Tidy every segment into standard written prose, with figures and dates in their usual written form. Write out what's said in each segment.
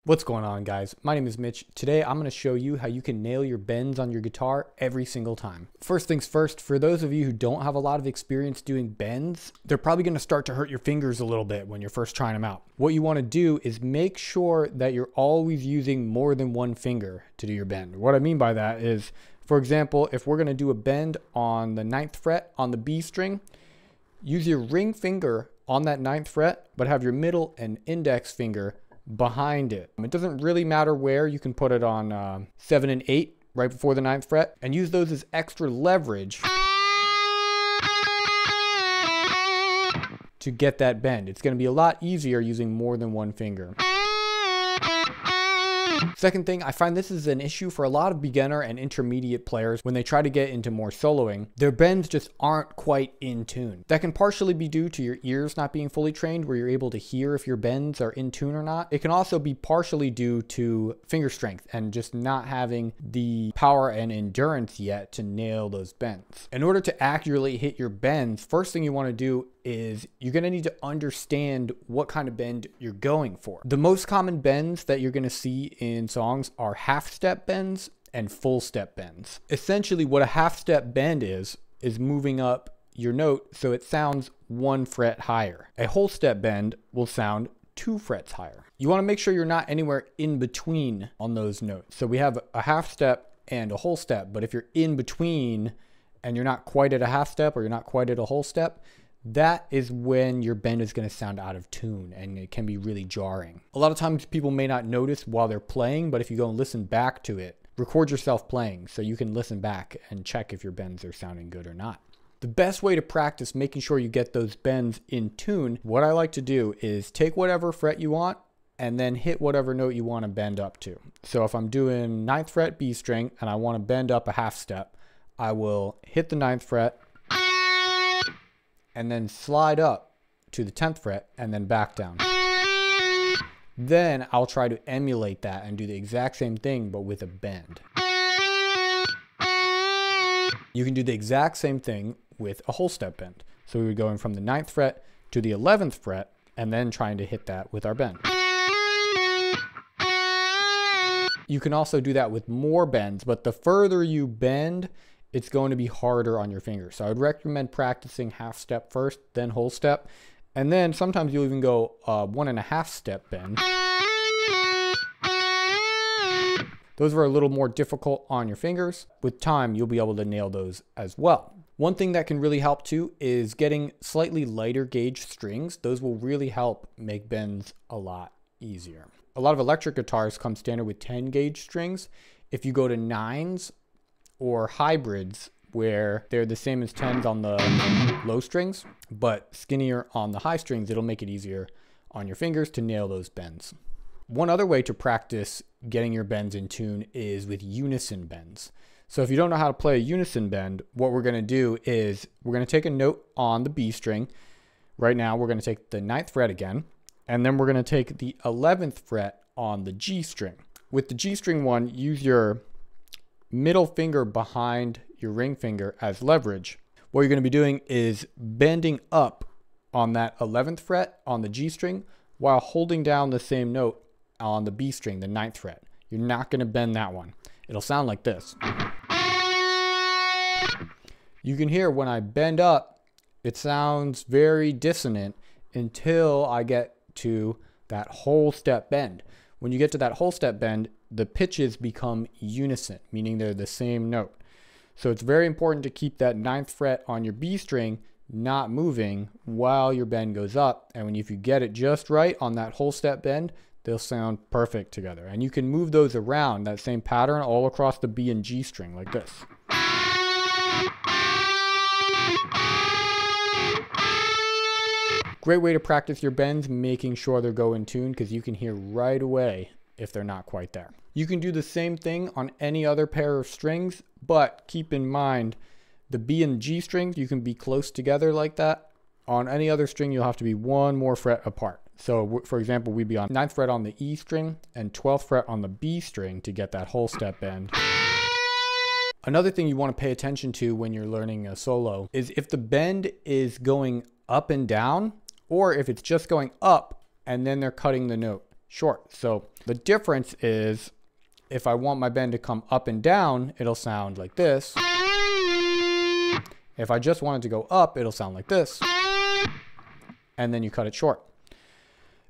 What's going on, guys? My name is Mitch. Today I'm going to show you how you can nail your bends on your guitar every single time. First things first, for those of you who don't have a lot of experience doing bends, they're probably going to start to hurt your fingers a little bit when you're first trying them out. What you want to do is make sure that you're always using more than one finger to do your bend. What I mean by that is, for example, if we're going to do a bend on the 9th fret on the B string, use your ring finger on that 9th fret, but have your middle and index finger behind it. It doesn't really matter where. You can put it on 7 and 8 right before the 9th fret and use those as extra leverage to get that bend. It's going to be a lot easier using more than one finger. Second thing, I find this is an issue for a lot of beginner and intermediate players when they try to get into more soloing. Their bends just aren't quite in tune. That can partially be due to your ears not being fully trained, where you're able to hear if your bends are in tune or not. It can also be partially due to finger strength and just not having the power and endurance yet to nail those bends. In order to accurately hit your bends, first thing you want to do is you're going to need to understand what kind of bend you're going for. The most common bends that you're going to see in songs are half step bends and full step bends. Essentially what a half step bend is moving up your note so it sounds 1 fret higher. A whole step bend will sound 2 frets higher. You want to make sure you're not anywhere in between on those notes. So we have a half step and a whole step, but if you're in between and you're not quite at a half step or you're not quite at a whole step, that is when your bend is going to sound out of tune and it can be really jarring. A lot of times people may not notice while they're playing, but if you go and listen back to it, record yourself playing so you can listen back and check if your bends are sounding good or not. The best way to practice making sure you get those bends in tune, what I like to do is take whatever fret you want and then hit whatever note you want to bend up to. So if I'm doing 9th fret B string and I want to bend up a half step, I will hit the 9th fret and then slide up to the 10th fret and then back down. Then I'll try to emulate that and do the exact same thing but with a bend. You can do the exact same thing with a whole step bend. So we would go in from the 9th fret to the 11th fret and then trying to hit that with our bend. You can also do that with more bends, but the further you bend, it's going to be harder on your fingers. So I would recommend practicing half step first, then whole step. And then sometimes you'll even go 1.5 step bend. Those are a little more difficult on your fingers. With time, you'll be able to nail those as well. One thing that can really help too is getting slightly lighter gauge strings. Those will really help make bends a lot easier. A lot of electric guitars come standard with 10 gauge strings. If you go to 9s, or hybrids where they're the same as 10s on the low strings, but skinnier on the high strings, it'll make it easier on your fingers to nail those bends. One other way to practice getting your bends in tune is with unison bends. So if you don't know how to play a unison bend, what we're going to do is we're going to take a note on the B string. Right now we're going to take the 9th fret again, and then we're going to take the 11th fret on the G string. With the G string one, use your middle finger behind your ring finger as leverage. What you're going to be doing is bending up on that 11th fret on the G string while holding down the same note on the B string, the 9th fret. You're not going to bend that one. It'll sound like this. You can hear when I bend up, it sounds very dissonant until I get to that whole step bend. When you get to that whole step bend, the pitches become unison, meaning they're the same note. So it's very important to keep that 9th fret on your B string not moving while your bend goes up. And if you get it just right on that whole step bend, they'll sound perfect together. And you can move those around, that same pattern, all across the B and G string like this. Great way to practice your bends, making sure they're go in tune, because you can hear right away if they're not quite there. You can do the same thing on any other pair of strings, but keep in mind the B and G strings, you can be close together like that. On any other string, you'll have to be 1 more fret apart. So for example, we'd be on 9th fret on the E string and 12th fret on the B string to get that whole step bend. Another thing you want to pay attention to when you're learning a solo is if the bend is going up and down, or if it's just going up and then they're cutting the note. short. So the difference is if I want my bend to come up and down, it'll sound like this. If I just want it to go up, it'll sound like this. And then you cut it short.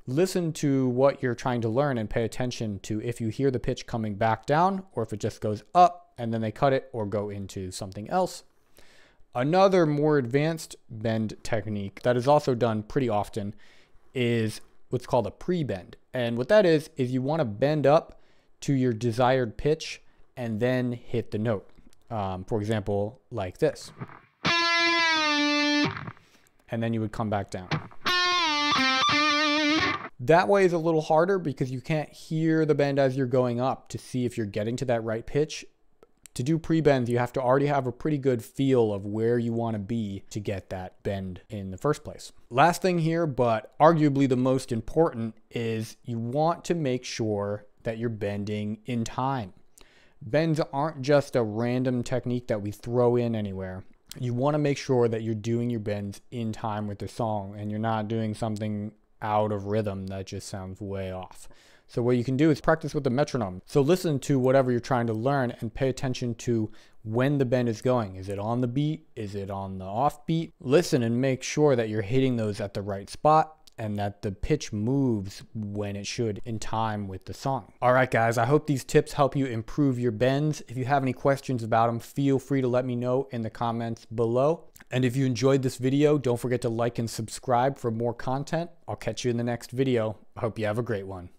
Listen to what you're trying to learn and pay attention to if you hear the pitch coming back down, or if it just goes up and then they cut it or go into something else. Another more advanced bend technique that is also done pretty often is what's called a pre-bend. And what that is you want to bend up to your desired pitch and then hit the note. For example, like this. And then you would come back down. That way is a little harder because you can't hear the bend as you're going up to see if you're getting to that right pitch. To do pre-bends, you have to already have a pretty good feel of where you want to be to get that bend in the first place. Last thing here, but arguably the most important, is you want to make sure that you're bending in time. Bends aren't just a random technique that we throw in anywhere. You want to make sure that you're doing your bends in time with the song and you're not doing something out of rhythm that just sounds way off. So what you can do is practice with the metronome. So listen to whatever you're trying to learn and pay attention to when the bend is going. Is it on the beat? Is it on the off beat? Listen and make sure that you're hitting those at the right spot and that the pitch moves when it should in time with the song. All right, guys, I hope these tips help you improve your bends. If you have any questions about them, feel free to let me know in the comments below. And if you enjoyed this video, don't forget to like and subscribe for more content. I'll catch you in the next video. I hope you have a great one.